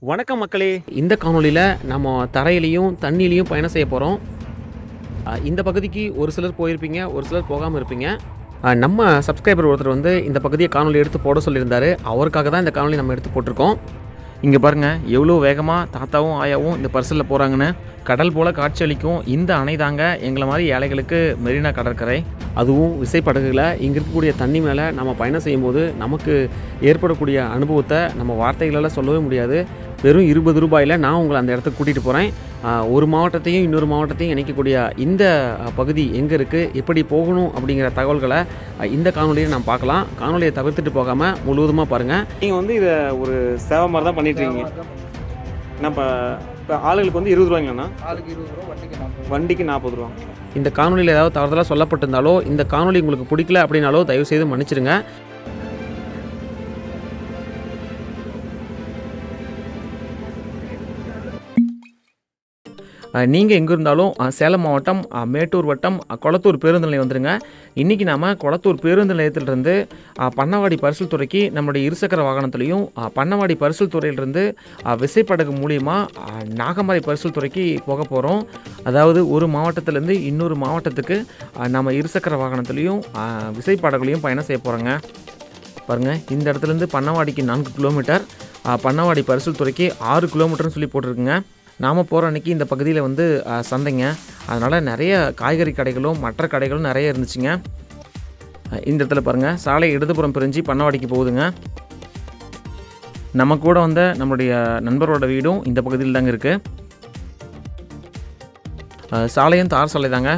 வணக்கம் மக்களே, இந்த காணொளியில் நம்ம தரையிலையும் தண்ணியிலையும் பயணம் செய்ய போகிறோம். இந்த பகுதிக்கு ஒரு சிலர் போயிருப்பீங்க, ஒரு சிலர் போகாமல் இருப்பீங்க. நம்ம சப்ஸ்கிரைபர் ஒருத்தர் வந்து இந்த பகுதியை காணொளி எடுத்து போட சொல்லியிருந்தார். அவருக்காக தான் இந்த காணொளி நம்ம எடுத்து போட்டிருக்கோம். இங்கே பாருங்கள் எவ்வளோ வேகமாக தாத்தாவும் ஆயாவும் இந்த பரிசலில் போகிறாங்கன்னு. கடல் போல் காட்சியளிக்கும் இந்த அணை தாங்க எங்களை மாதிரி ஏழைகளுக்கு மெரினா கடற்கரை. அதுவும் விசைப்படகுகளை இங்கே இருக்கக்கூடிய தண்ணி மேலே நம்ம பயணம் செய்யும்போது நமக்கு ஏற்படக்கூடிய அனுபவத்தை நம்ம வார்த்தைகளால் சொல்லவே முடியாது. வெறும் 20 ரூபாயில் நான் உங்களை அந்த இடத்துக்கு கூட்டிகிட்டு போகிறேன். ஒரு மாவட்டத்தையும் இன்னொரு மாவட்டத்தையும் இணைக்கக்கூடிய இந்த பகுதி எங்கே இருக்குது, எப்படி போகணும் அப்படிங்கிற தகவல்களை இந்த காணொலியை நான் பார்க்கலாம். காணொலியை தவிர்த்துட்டு போகாமல் முழுவதுமாக பாருங்கள். நீங்கள் வந்து இதை ஒரு சேவை மாதிரி தான் பண்ணிட்டுருக்கீங்க. நம்ம இப்போ ஆளுகளுக்கு வந்து 20 ரூபாய்ங்கண்ணா, ஆளுக்கு 20 ரூபா, வண்டிக்கு 40 ரூபா. இந்த காணொலியில் ஏதாவது தவறுதலாக சொல்லப்பட்டிருந்தாலோ, இந்த காணொலி உங்களுக்கு பிடிக்கல அப்படின்னாலோ தயவுசெய்து மன்னிச்சிடுங்க. நீங்கள் எங்கே இருந்தாலும் சேலம் மாவட்டம் மேட்டூர் வட்டம் கொளத்தூர் பேருந்து நிலையம் வந்துடுங்க. இன்றைக்கி நாம் கொளத்தூர் பேருந்து நிலையத்திலிருந்து பண்ணவாடி பரிசல் துறைக்கு நம்மளுடைய இருசக்கர வாகனத்துலேயும், பண்ணவாடி பரிசல் துறையிலிருந்து விசைப்படகு மூலியமாக நாகமரை பரிசல் துறைக்கு போக போகிறோம். அதாவது ஒரு மாவட்டத்திலேருந்து இன்னொரு மாவட்டத்துக்கு நம்ம இருசக்கர வாகனத்துலேயும் விசைப்படகுலையும் பயணம் செய்ய போகிறோங்க. பாருங்கள், இந்த இடத்துலேருந்து பண்ணவாடிக்கு 4 கிலோமீட்டர், பண்ணவாடி பரிசல் துறைக்கு 6 கிலோமீட்டர்னு சொல்லி போட்டிருக்குங்க. நாம் போகிற அன்றைக்கி இந்த பகுதியில் வந்து சந்தைங்க, அதனால் நிறைய காய்கறி கடைகளும் மற்ற கடைகளும் நிறைய இருந்துச்சுங்க. இந்த இடத்துல பாருங்கள், சாலை இடதுபுறம் பிரிஞ்சு பண்ணவாடிக்கு போகுதுங்க. நம்ம கூட வந்த நம்மளுடைய நண்பரோட வீடும் இந்த பகுதியில் தாங்க இருக்குது. சாலையும் தார் சாலை தாங்க,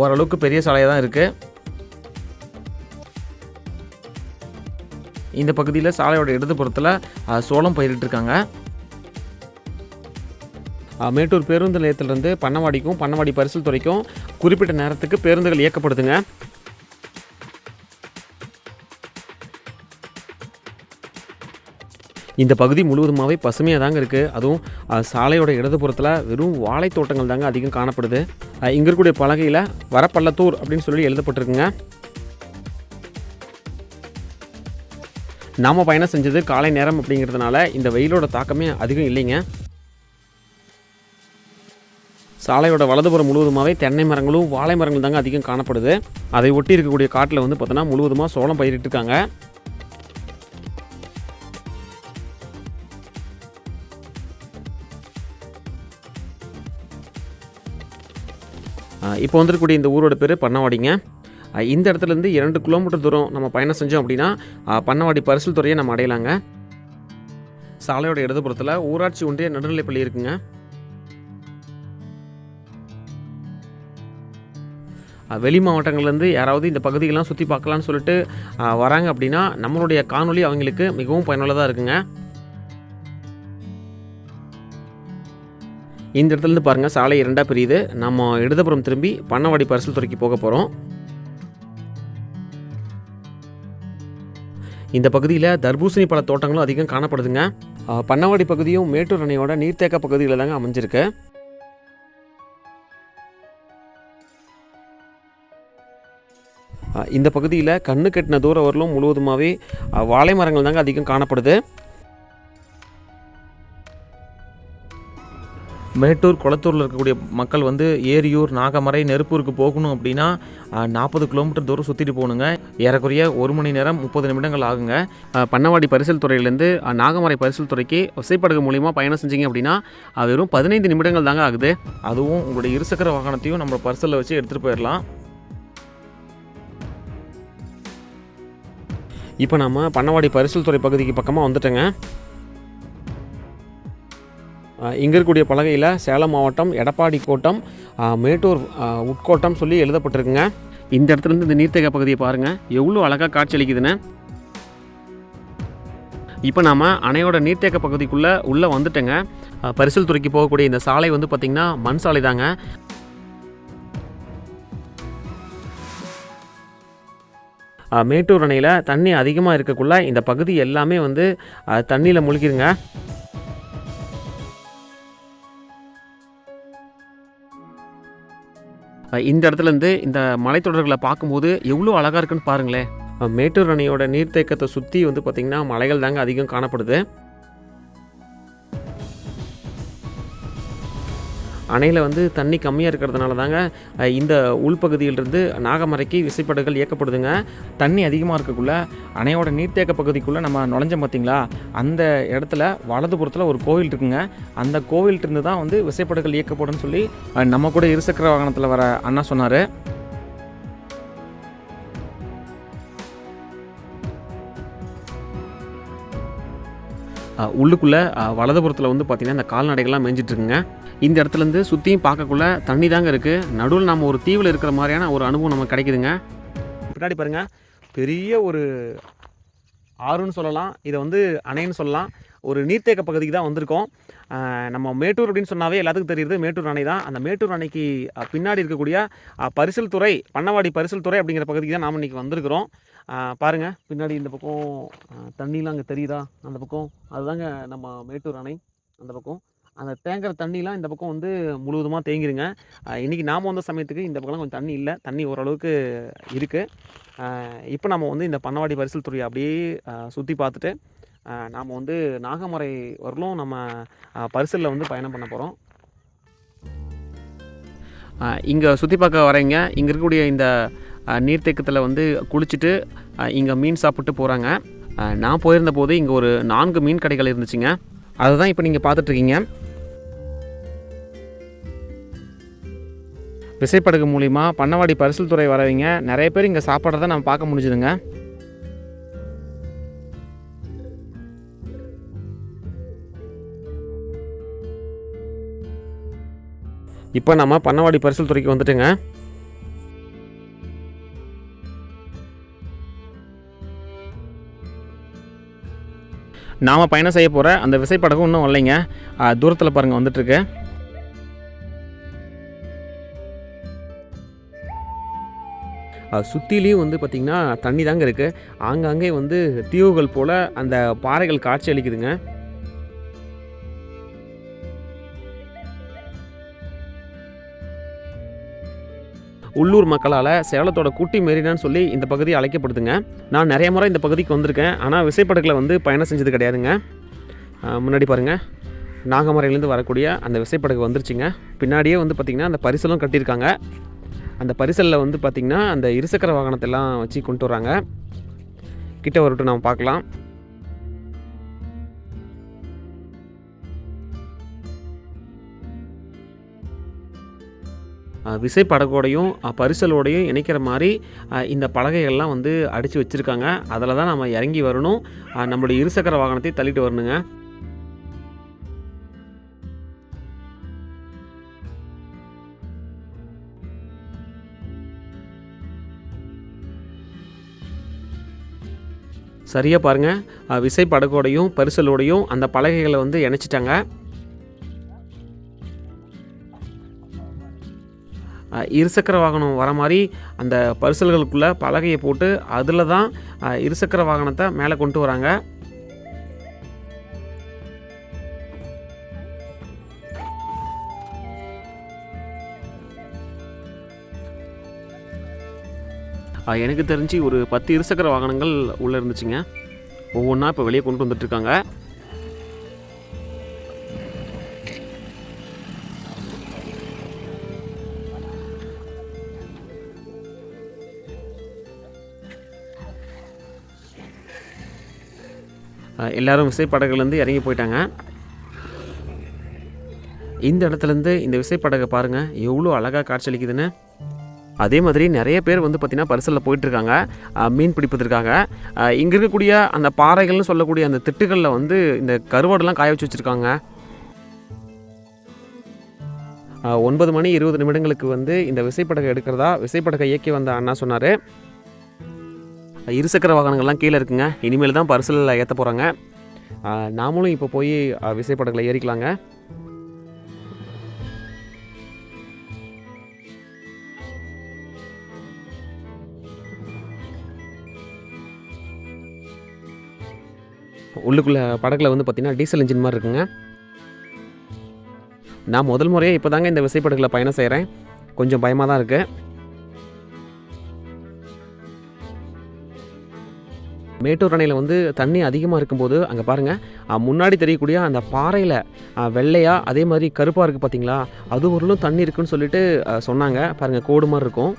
ஓரளவுக்கு பெரிய சாலையாக தான் இருக்குது. இந்த பகுதியில் சாலையோட இடதுபுறத்தில் சோளம் பயிரிட்டுருக்காங்க. மேட்டூர் பேருந்து நிலையத்திலிருந்து பண்ணவாடிக்கும் பண்ணவாடி பரிசல் துறைக்கும் குறிப்பிட்ட நேரத்துக்கு பேருந்துகள் இயக்கப்படுதுங்க. இந்த பகுதி முழுவதுமாகவே பசுமையாக தாங்க இருக்குது. அதுவும் சாலையோட இடதுபுறத்தில் வெறும் வாழை தோட்டங்கள் தாங்க அதிகம் காணப்படுது. இங்கே இருக்கக்கூடிய பலகையில் வரப்பள்ளத்தூர் அப்படின்னு சொல்லி எழுதப்பட்டிருக்குங்க. நாம் பயணம் செஞ்சது காலை நேரம் அப்படிங்கிறதுனால இந்த வெயிலோட தாக்கமே அதிகம் இல்லைங்க. சாலையோட வலதுபுறம் முழுவதுமாகவே தென்னை மரங்களும் வாழை மரங்கள் தாங்க அதிகம் காணப்படுது. அதை ஒட்டி இருக்கக்கூடிய காட்டில் வந்து பார்த்தோன்னா முழுவதுமாக சோளம் பயிரிட்டுருக்காங்க. இப்போ வந்துருக்கக்கூடிய இந்த ஊரோட பேர் பண்ணவாடிங்க. இந்த இடத்துலேருந்து 2 கிலோமீட்டர் தூரம் நம்ம பயணம் செஞ்சோம் அப்படின்னா பண்ணவாடி பரிசல் துறையை நம்ம அடையலாங்க. சாலையோட இடதுபுறத்தில் ஊராட்சி ஒன்றிய நடுநிலைப்பள்ளி இருக்குங்க. வெளி மாவட்டங்கள்லேருந்து யாராவது இந்த பகுதிகள்லாம் சுற்றி பார்க்கலான்னு சொல்லிட்டு வராங்க அப்படின்னா நம்மளுடைய காணொலி அவங்களுக்கு மிகவும் பயனுள்ளதாக இருக்குங்க. இந்த இடத்துலேருந்து பாருங்கள், சாலை 2ஆக பிரியுது. நம்ம இடதுபுறம் திரும்பி பண்ணவாடி பரிசல் துறைக்கு போக போகிறோம். இந்த பகுதியில் தர்பூசணி பழ தோட்டங்களும் அதிகம் காணப்படுதுங்க. பண்ணவாடி பகுதியும் மேட்டூர் அணையோட நீர்த்தேக்க பகுதியில் தாங்க அமைஞ்சிருக்கு. இந்த பகுதியில் கண்ணு கட்டின தூரம் வரலும் முழுவதுமாகவே வாழை மரங்கள் தாங்க அதிகம் காணப்படுது. மேட்டூர் கொளத்தூரில் இருக்கக்கூடிய மக்கள் வந்து ஏரியூர் நாகமரை நெருப்பூருக்கு போகணும் அப்படின்னா 40 கிலோமீட்டர் தூரம் சுற்றிட்டு போகணுங்க. ஏறக்குறைய 1 மணி நேரம் 30 நிமிடங்கள் ஆகுங்க. பண்ணவாடி பரிசல் துறையிலேருந்து நாகமரை பரிசல் துறைக்கு விசைப்படகு மூலிமா பயணம் செஞ்சிங்க அப்படின்னா வெறும் 15 நிமிடங்கள் தாங்க ஆகுது. அதுவும் உங்களுடைய இருசக்கர வாகனத்தையும் நம்ம பரிசலில் வச்சு எடுத்துகிட்டு போயிடலாம். இப்போ நம்ம பண்ணவாடி பரிசல் துறை பகுதிக்கு பக்கமாக வந்துட்டோங்க. இங்கே இருக்கக்கூடிய பலகையில் சேலம் மாவட்டம் எடப்பாடி கோட்டம் மேட்டூர் உட்கோட்டம் சொல்லி எழுதப்பட்டிருக்குங்க. இந்த இடத்துலேருந்து இந்த நீர்த்தேக்க பகுதியை பாருங்கள் எவ்வளோ அழகாக காட்சியளிக்குதுன்னு. இப்போ நாம் அணையோட நீர்த்தேக்க பகுதிக்குள்ளே உள்ளே வந்துட்டேங்க. பரிசல் துறைக்கு போகக்கூடிய இந்த சாலை வந்து பார்த்திங்கன்னா மண் சாலை தாங்க. மேட்டூர் அணையில் தண்ணி அதிகமாக இருக்கக்குள்ள இந்த பகுதி எல்லாமே வந்து தண்ணியில் முழுகிருங்க. இந்த இடத்துலேருந்து இந்த மலைத்தொடர்களை பார்க்கும்போது எவ்வளோ அழகாக இருக்குன்னு பாருங்களேன். மேட்டூர் அணையோட நீர்த்தேக்கத்தை சுற்றி வந்து பார்த்திங்கன்னா மலைகள் தாங்க அதிகம் காணப்படுது. அணையில் வந்து தண்ணி கம்மியாக இருக்கிறதுனால தாங்க இந்த உள்பகுதியிலிருந்து நாகமரைக்கு விசைப்படகுகள் இயக்கப்படுதுங்க. தண்ணி அதிகமாக இருக்கக்குள்ள அணையோட நீர்த்தேக்க பகுதிக்குள்ளே நம்ம நுழைஞ்சோம் பார்த்தீங்களா, அந்த இடத்துல வலதுபுறத்தில் ஒரு கோவில் இருக்குங்க. அந்த கோவிலிருந்து தான் வந்து விசைப்படகுகள் இயக்கப்படும்னு சொல்லி நம்ம கூட இருசக்கர வாகனத்தில் வர அண்ணா சொன்னார். உள்ளுக்குள்ளே வலதுபுறத்தில் வந்து பார்த்திங்கன்னா இந்த கால்நடைகள்லாம் மேய்ஞ்சிட்ருக்குங்க. இந்த இடத்துலேருந்து சுற்றியும் பார்க்கக்குள்ள தண்ணி தாங்க இருக்குது. நடுவில் நம்ம ஒரு தீவில் இருக்கிற மாதிரியான ஒரு அனுபவம் நமக்கு கிடைக்குதுங்க. பின்னாடி பாருங்கள், பெரிய ஒரு ஆறுன்னு சொல்லலாம், இதை வந்து அணைன்னு சொல்லலாம். ஒரு நீர்த்தேக்க பகுதிக்கு தான் வந்திருக்கோம். நம்ம மேட்டூர் அப்படின்னு சொன்னாவே எல்லாத்துக்கும் தெரியுது மேட்டூர் அணை தான். அந்த மேட்டூர் அணைக்கு பின்னாடி இருக்கக்கூடிய பரிசல் துறை, பண்ணவாடி பரிசல் துறை அப்படிங்கிற பகுதிக்கு தான் நாம் இன்றைக்கி வந்திருக்கிறோம். பாருங்கள், பின்னாடி இந்த பக்கம் தண்ணிலாம் அங்கே தெரியுதா, அந்த பக்கம் அதுதாங்க நம்ம மேட்டூர் அணை. அந்த பக்கம் அந்த தேங்குற தண்ணிலாம் இந்த பக்கம் வந்து முழுவதுமாக தேங்கிருங்க. இன்றைக்கி நாம் வந்த சமயத்துக்கு இந்த பக்கம்லாம் கொஞ்சம் தண்ணி இல்லை, தண்ணி ஓரளவுக்கு இருக்குது. இப்போ நம்ம வந்து இந்த பண்ணவாடி பரிசல் துறையை அப்படியே சுற்றி பார்த்துட்டு நாம் வந்து நாகமரை வரலும் நம்ம பரிசலில் வந்து பயணம் பண்ண போகிறோம். இங்கே சுற்றி பார்க்க வரீங்க. இங்கே இருக்கக்கூடிய இந்த நீர்த்தேக்கத்தில் வந்து குளிச்சுட்டு இங்கே மீன் சாப்பிட்டு போகிறாங்க. நான் போயிருந்த போது இங்கே ஒரு 4 மீன் கடைகள் இருந்துச்சுங்க. அதுதான் இப்போ நீங்கள் பார்த்துட்ருக்கீங்க. விசைப்படகு மூலிமா பண்ணவாடி பரிசல் துறை வரவங்க நிறைய பேர் இங்கே சாப்பிட்றத நம்ம பார்க்க முடிஞ்சுதுங்க. இப்போ நம்ம பண்ணவாடி பரிசல் துறைக்கு வந்துட்டுங்க. நாம் பயணம் செய்ய போகிற அந்த விசைப்படகும் இன்னும் வரலைங்க. தூரத்தில் பாருங்கள் வந்துட்டுருக்கு. சுற்றிலையும் வந்து பார்த்திங்கன்னா தண்ணி தாங்க இருக்குது. ஆங்காங்கே வந்து தீவுகள் போல் அந்த பாறைகள் காட்சி அளிக்குதுங்க. உள்ளூர் மக்களால் சேலத்தோட குட்டி மெரினான்னு சொல்லி இந்த பகுதி அழைக்கப்படுதுங்க. நான் நிறைய முறை இந்த பகுதிக்கு வந்திருக்கேன், ஆனால் விசைப்படகில் வந்து பயணம் செஞ்சது கிடையாதுங்க. முன்னாடி பாருங்கள், நாகமரையிலேருந்து வரக்கூடிய அந்த விசைப்படகு வந்துருச்சுங்க. பின்னாடியே வந்து பார்த்திங்கன்னா அந்த பரிசலும் கட்டியிருக்காங்க. அந்த பரிசலில் வந்து பார்த்திங்கன்னா அந்த இருசக்கர வாகனத்தெல்லாம் வச்சு கொண்டு வராங்க. கிட்ட வரட்டும் நாம் பார்க்கலாம். விசைப்படகோடையும் பரிசலோடையும் இணைக்கிற மாதிரி இந்த பலகைகள்லாம் வந்து அடித்து வச்சுருக்காங்க. அதில் தான் நம்ம இறங்கி வரணும். நம்மளுடைய இருசக்கர வாகனத்தை தள்ளிட்டு வரணுங்க. சரியாக பாருங்கள், விசைப்படகோடையும் பரிசலோடையும் அந்த பலகைகளை வந்து இணைச்சிட்டாங்க. இருசக்கர வாகனம் வர மாதிரி அந்த பரிசல்களுக்குள்ளே பலகையை போட்டு அதில் தான் இருசக்கர வாகனத்தை மேலே கொண்டு வராங்க. எனக்கு தெரிஞ்சு ஒரு 10 இருசக்கர வாகனங்கள் உள்ளே இருந்துச்சுங்க. ஒவ்வொன்றா இப்போ வெளியே கொண்டு வந்துட்டுருக்காங்க. எல்லோரும் விசைப்படகுலேருந்து இறங்கி போயிட்டாங்க. இந்த இடத்துலேருந்து இந்த விசைப்படகை பாருங்கள் எவ்வளோ அழகாக காட்சியளிக்குதுன்னு. அதே மாதிரி நிறைய பேர் வந்து பார்த்திங்கன்னா பரிசலில் போயிட்டுருக்காங்க மீன் பிடிப்பதற்காக. இங்கே இருக்கக்கூடிய அந்த பாறைகள்னு சொல்லக்கூடிய அந்த திட்டுகளில் வந்து இந்த கருவாடெல்லாம் காய வச்சு வச்சுருக்காங்க. 9:20 வந்து இந்த விசைப்படகை எடுக்கிறதா விசைப்படகை இயக்கி வந்த அண்ணா சொன்னார். இருசக்கர வாகனங்கள்லாம் கீழே இருக்குங்க. இனிமேல் தான் பரிசலில் ஏற்ற போகிறாங்க. நாமளும் இப்போ போய் விசைப்படகில் ஏறிக்கலாங்க. உள்ளுக்குள்ளே படகில் வந்து பார்த்திங்கன்னா டீசல் இன்ஜின் மாதிரி இருக்குங்க. நான் முதல் முறையாக இப்போ தாங்க இந்த விசைப்படகில் பயணம் செய்கிறேன். கொஞ்சம் பயமாக தான் இருக்குது. மேட்டூர் அணையில் வந்து தண்ணி அதிகமாக இருக்கும்போது அங்கே பாருங்கள் முன்னாடி தெரியக்கூடிய அந்த பாறையில் வெள்ளையாக அதே மாதிரி கருப்பாக இருக்குது பார்த்தீங்களா, அது ஒரு தண்ணி இருக்குன்னு சொல்லிட்டு சொன்னாங்க. பாருங்கள் கோடு மாதிரி இருக்கும்.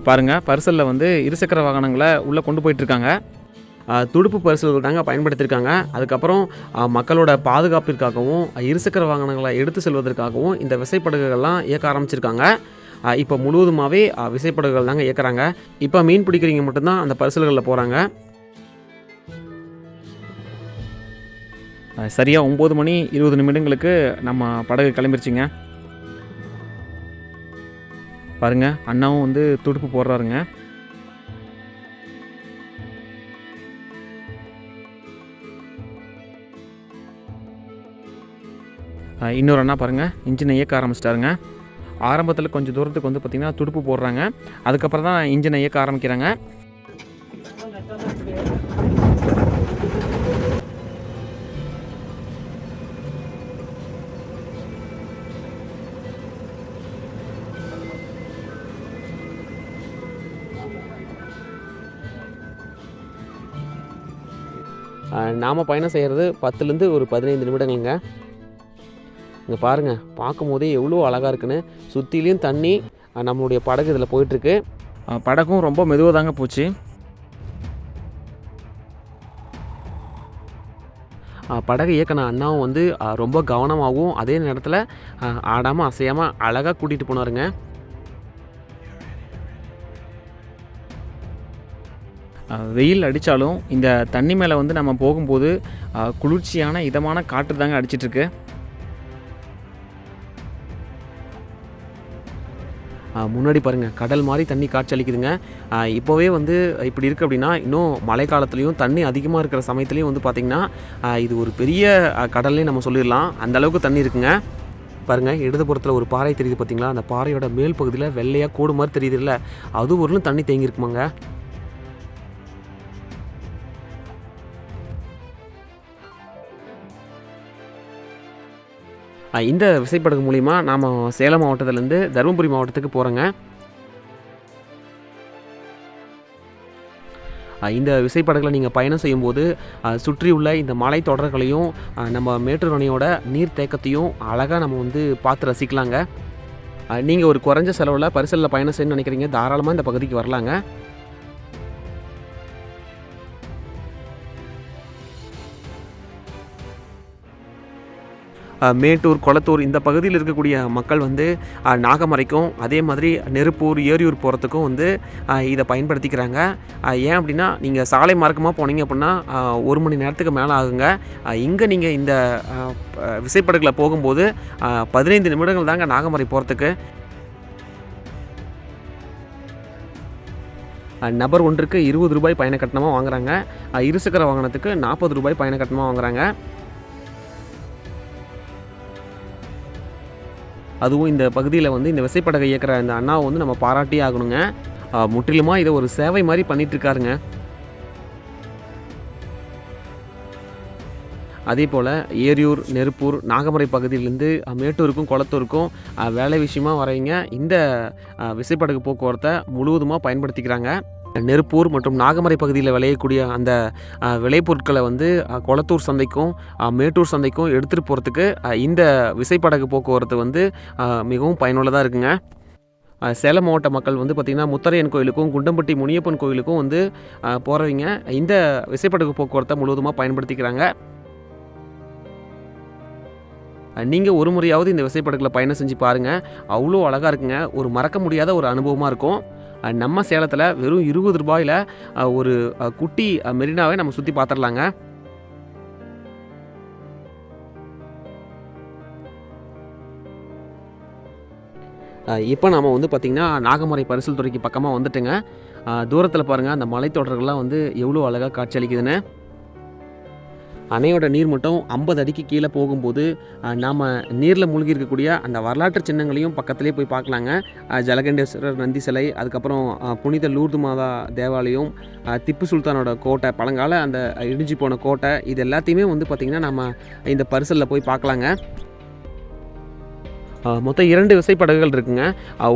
பாருங்கள் பரிசலில் வந்து இருசக்கர வாகனங்களை உள்ளே கொண்டு போயிட்டுருக்காங்க. துடுப்பு பரிசல்கள் தாங்க பயன்படுத்தியிருக்காங்க. அதுக்கப்புறம் மக்களோட பாதுகாப்பிற்காகவும் இருசக்கர வாகனங்களை எடுத்து செல்வதற்காகவும் இந்த விசைப்படகுகள்லாம் இயக்க ஆரம்பிச்சிருக்காங்க. இப்போ முழுவதுமாகவே விசைப்படகுகள் தாங்க இயக்குறாங்க. இப்போ மீன் பிடிக்கிறவங்க மட்டும்தான் அந்த பரிசல்களில் போகிறாங்க. சரியாக 9:20 நம்ம படகு கிளம்பிருச்சுங்க. பாருங்கள் அண்ணாவும் வந்து துடுப்பு போடுறாருங்க. இன்னொரு அண்ணா பாருங்கள் இன்ஜினை இயக்க ஆரம்பிச்சிட்டாருங்க. ஆரம்பத்தில் கொஞ்சம் தூரத்துக்கு வந்து பார்த்திங்கன்னா துடுப்பு போடுறாங்க. அதுக்கப்புறம் தான் இன்ஜினை இயக்க ஆரம்பிக்கிறாங்க. நாம் பயணம் செய்கிறது 10லேருந்து ஒரு 15 நிமிடங்கள்ங்க. இங்கே பாருங்கள், பார்க்கும் போதே எவ்வளோ அழகாக இருக்குன்னு. சுற்றிலையும் தண்ணி, நம்மளுடைய படகு இதில் போயிட்டுருக்கு. படகும் ரொம்ப மெதுவாக தாங்க போச்சு. படகு இயக்கின அண்ணாவும் வந்து ரொம்ப கவனமாகவும் அதே நேரத்தில் ஆடாமல் அசையாமல் அழகாக கூட்டிகிட்டு போனாருங்க. வெயில் அடித்தாலும் இந்த தண்ணி மேலே வந்து நம்ம போகும்போது குளிர்ச்சியான இதமான காற்று தாங்க அடிச்சிட்ருக்கு. முன்னாடி பாருங்கள் கடல் மாதிரி தண்ணி காட்சி அளிக்குதுங்க. இப்போவே வந்து இப்படி இருக்குது அப்படின்னா, இன்னும் மழை காலத்துலேயும் தண்ணி அதிகமாக இருக்கிற சமயத்துலேயும் வந்து பார்த்திங்கன்னா இது ஒரு பெரிய கடல்லே நம்ம சொல்லிடலாம். அந்தளவுக்கு தண்ணி இருக்குங்க. பாருங்கள் இடதுபுறத்தில் ஒரு பாறை தெரியுது பார்த்தீங்களா, அந்த பாறையோட மேல் பகுதியில் வெள்ளையாக கோடு மாதிரி தெரியுது இல்லை, அது ஒரு தண்ணி தேங்கியிருக்குமாங்க. இந்த விசைப்படகு மூலிமா நாம் சேலம் மாவட்டத்திலேருந்து தருமபுரி மாவட்டத்துக்கு போகிறோங்க. இந்த விசைப்படகுல நீங்கள் பயணம் செய்யும்போது சுற்றியுள்ள இந்த மலை தொடர்களையும் நம்ம மேட்டூர் அணையோட நீர் தேக்கத்தையும் அழகாக நம்ம வந்து பார்த்து ரசிக்கலாங்க. நீங்கள் ஒரு குறைஞ்ச செலவில் பரிசலில் பயணம் செய்யணும்னு நினைக்கிறீங்க, தாராளமாக இந்த பகுதிக்கு வரலாங்க. மேட்டூர், கொளத்தூர் இந்த பகுதியில் இருக்கக்கூடிய மக்கள் வந்து நாகமரைக்கும் அதே மாதிரி நெருப்பூர், ஏரியூர் போகிறதுக்கும் வந்து இதை பயன்படுத்திக்கிறாங்க. ஏன் அப்படின்னா, நீங்கள் சாலை மார்க்கமாக போனீங்க அப்படின்னா 1 மணி நேரத்துக்கு மேலே ஆகுங்க. இங்கே நீங்கள் இந்த விசைப்படகுல போகும்போது 15 நிமிடங்கள் தாங்க நாகமரை போகிறதுக்கு. நபர் ஒன்றுக்கு ₹20 பயண கட்டணமாக வாங்குகிறாங்க. இருசக்கர வாகனத்துக்கு ₹40 பயண கட்டணமாக வாங்குகிறாங்க. அதுவும் இந்த பகுதியில் வந்து இந்த விசைப்படகை இயக்கிற இந்த அண்ணாவை வந்து நம்ம பாராட்டியே ஆகணுங்க. முற்றிலுமாக இதை ஒரு சேவை மாதிரி பண்ணிகிட்ருக்காருங்க. அதே போல் ஏரியூர், நெருப்பூர், நாகமரை பகுதியிலேருந்து மேட்டூருக்கும் கொளத்தூருக்கும் வேலை விஷயமா வரவங்க இந்த விசைப்படகு போக்குவரத்தை முழுவதுமாக பயன்படுத்திக்கிறாங்க. நெருப்பூர் மற்றும் நாகமரை பகுதியில் விளையக்கூடிய அந்த விளைபொருட்களை வந்து கொளத்தூர் சந்தைக்கும் மேட்டூர் சந்தைக்கும் எடுத்துகிட்டு போகிறதுக்கு இந்த விசைப்படகு போக்குவரத்து வந்து மிகவும் பயனுள்ளதாக இருக்குங்க. சேலம் மாவட்ட மக்கள் வந்து பார்த்திங்கன்னா முத்தரையன் கோயிலுக்கும் குண்டம்பட்டி முனியப்பன் கோயிலுக்கும் வந்து போகிறவங்க இந்த விசைப்படகு போக்குவரத்தை முழுவதுமாக பயன்படுத்திக்கிறாங்க. நீங்கள் ஒரு முறையாவது இந்த விசைப்படகுல பயணம் செஞ்சு பாருங்கள், அவ்வளோ அழகாக இருக்குங்க. ஒரு மறக்க முடியாத ஒரு அனுபவமாக இருக்கும். நம்ம சேலத்தில் வெறும் ₹20 ஒரு குட்டி மெரினாவை நம்ம சுற்றி பார்த்துடலாங்க. இப்போ நம்ம வந்து பார்த்திங்கன்னா நாகமரை பரிசல் துறைக்கு பக்கமாக வந்துட்டுங்க. தூரத்தில் பாருங்கள் அந்த மலைத்தொடர்கள்லாம் வந்து எவ்வளோ அழகாக காட்சி அளிக்குதுன்னு. அணையோட நீர் மட்டம் 50 அடிக்கு கீழே போகும்போது நாம் நீரில் மூழ்கி இருக்கக்கூடிய அந்த வரலாற்று சின்னங்களையும் பக்கத்துலேயே போய் பார்க்கலாங்க. ஜலகண்டேஸ்வரர் நந்தி சிலை, அதுக்கப்புறம் புனித லூர்து மாதா தேவாலயம், திப்பு சுல்தானோட கோட்டை, பழங்கால அந்த இடிஞ்சு போன கோட்டை, இது எல்லாத்தையுமே வந்து பார்த்திங்கன்னா நம்ம இந்த பரிசலில் போய் பார்க்கலாங்க. மொத்தம் 2 விசைப்படகுகள் இருக்குங்க.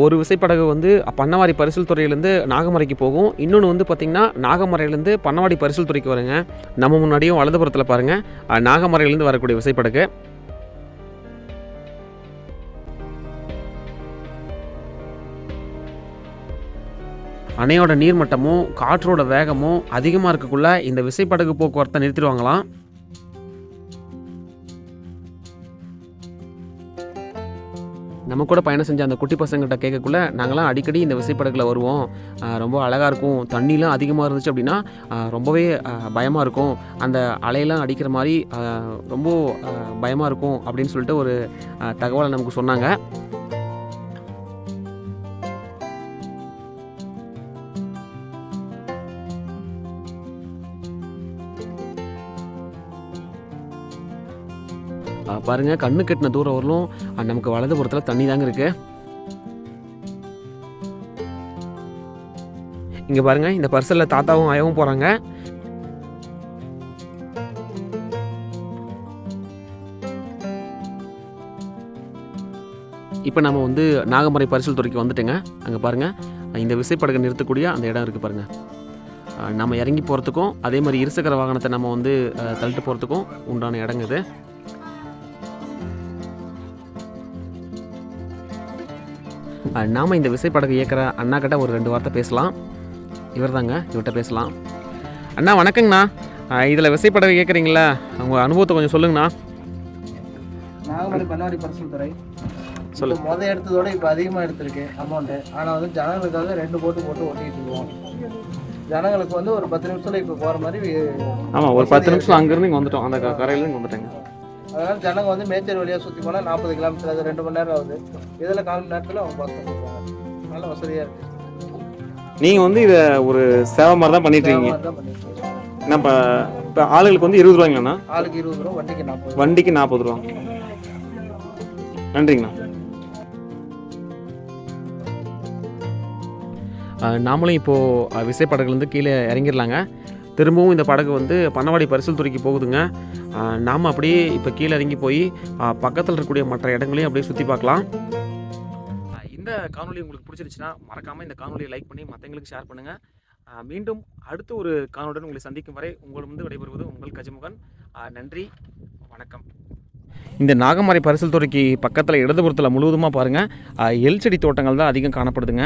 ஒரு விசைப்படகு வந்து பண்ணவாரி பரிசல் துறையிலேருந்து நாகமரைக்கு போகும். இன்னொன்று வந்து பார்த்திங்கன்னா நாகமரையிலேருந்து பண்ணவாடி பரிசல் துறைக்கு வருங்க. நம்ம முன்னாடியும் வலதுபுறத்தில் பாருங்கள் நாகமரையிலேருந்து வரக்கூடிய விசைப்படகு. அணையோட நீர்மட்டமும் காற்றோட வேகமும் அதிகமாக இருக்கக்குள்ள இந்த விசைப்படகு போக்குவரத்தை நிறுத்திடுவாங்களாம். நம்ம கூட பயணம் செஞ்ச அந்த குட்டி பசங்கள்கிட்ட கேட்கக்குள்ள நாங்களாம் அடிக்கடி இந்த விசைப்படகுல வருவோம், ரொம்ப அழகாக இருக்கும், தண்ணிலாம் அதிகமாக இருந்துச்சு அப்படின்னா ரொம்பவே பயமாக இருக்கும், அந்த அலையெல்லாம் அடிக்கிற மாதிரி ரொம்ப பயமாக இருக்கும் அப்படின்னு சொல்லிட்டு ஒரு தகவலை நமக்கு சொன்னாங்க. பாருங்கள் கண்ணு கெட்டின தூரம் வரலும் நமக்கு வலதுபுறத்தில் தண்ணி தாங்க இருக்குது. இங்கே பாருங்கள் இந்த பரிசலில் தாத்தாவும் ஆயாவும் போகிறாங்க. இப்போ நம்ம வந்து நாகமரை பரிசல் துறைக்கு வந்துட்டுங்க. அங்கே பாருங்கள் இந்த விசைப்படகு நிறுத்தக்கூடிய அந்த இடம் இருக்குது பாருங்கள். நம்ம இறங்கி போகிறதுக்கும் அதே மாதிரி இருசக்கர வாகனத்தை நம்ம வந்து தள்ளிட்டு போகிறதுக்கும் உண்டான இடங்க இது. நாம் இந்த விசைப்படகு இயக்கிற அண்ணா கிட்ட ஒரு 2 வார்த்தை பேசலாம். இவர் தாங்க, இவர்கிட்ட பேசலாம். அண்ணா வணக்கங்கண்ணா. இதில் விசைப்படகு இயக்குறீங்களா, உங்கள் அனுபவத்தை கொஞ்சம் சொல்லுங்கண்ணா. நாகமரை பண்ணவாடி பரிசல் துறை முதல் எடுத்ததோட இப்போ அதிகமாக எடுத்திருக்கு அமௌண்ட்டு. ஆனால் வந்து ஜனங்களுக்காக 2 போட்டு ஓட்டிகிட்டு இருக்கோம். ஜனங்களுக்கு வந்து ஒரு 10 நிமிஷத்தில் இப்போ போகிற மாதிரி. ஆமாம், ஒரு 10 நிமிஷம் அங்கேருந்து இங்கே வந்துட்டோம், அந்த கரையிலேருந்து வந்துட்டேங்க. அதனால் ஜனங்க வந்து மேச்சேரி வழியாக சுற்றி போனால் 40 கிலோமீட்டர், அது 2 மணி நேரம் ஆகுது. இதில் 4 மணி நேரத்தில் அவங்க பார்த்து நல்ல வசதியாக இருக்குது. நீங்கள் வந்து இதை ஒரு சேவை மாதிரி தான் பண்ணிட்டுருக்கீங்க. என்ன இப்போ ஆளுகளுக்கு வந்து 20 ரூபாய்ங்களாண்ணா? ஆளுக்கு 20 ரூபா, வண்டிக்கு 40. வண்டிக்கு 40 ரூபா. நன்றிங்கண்ணா. நாமளும் இப்போது விசைப்படகுலேருந்து கீழே இறங்கிடலாங்க. திரும்பவும் இந்த படகு வந்து பண்ணவாடி பரிசல் துறைக்கு போகுதுங்க. நாம் அப்படியே இப்போ கீழே இறங்கி போய் பக்கத்தில் இருக்கக்கூடிய மற்ற இடங்களையும் அப்படியே சுற்றி பார்க்கலாம். இந்த காணொலி உங்களுக்கு பிடிச்சிருச்சுன்னா மறக்காமல் இந்த காணொலியை லைக் பண்ணி மற்றவங்களுக்கு ஷேர் பண்ணுங்கள். மீண்டும் அடுத்த ஒரு காணொலியுடன் உங்களை சந்திக்கும் வரை உங்கள் வந்து விடைபெறுவது உங்கள் கஜமுகன். நன்றி, வணக்கம். இந்த நாகமரை பரிசல் துறைக்கு பக்கத்தில் இடதுபுறத்தில் முழுவதுமாக பாருங்கள் எல் செடி தோட்டங்கள் தான் அதிகம் காணப்படுதுங்க.